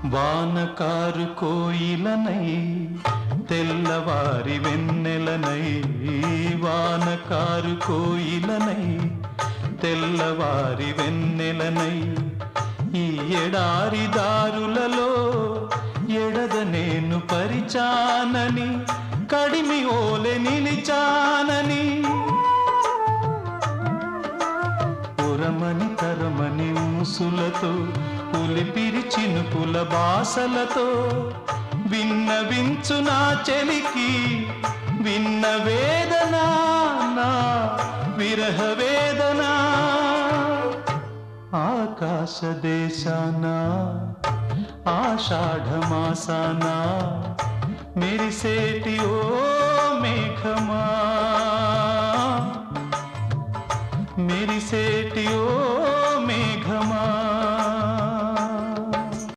వానకారు కోయిలనై తెల్లవారి వెన్నెలనై, వానకారు కోయిలనై తెల్లవారి వెన్నెలనై, ఈ ఎడారి దారులలో ఎడద నేను పరిచానని, కడిమి ఓలె నిలిచానని, ఉరమని తరమని ఊసులతో పులిపిరి చినుకుల బాసలతో విన్నవించు నా చెలికి విన్న వేదన, నా విరహ వేదన. ఆకాశ దేశాన ఆషాఢమాసాన మెరిసేటి ఓ మేఘమా, మెరిసేటి ఓ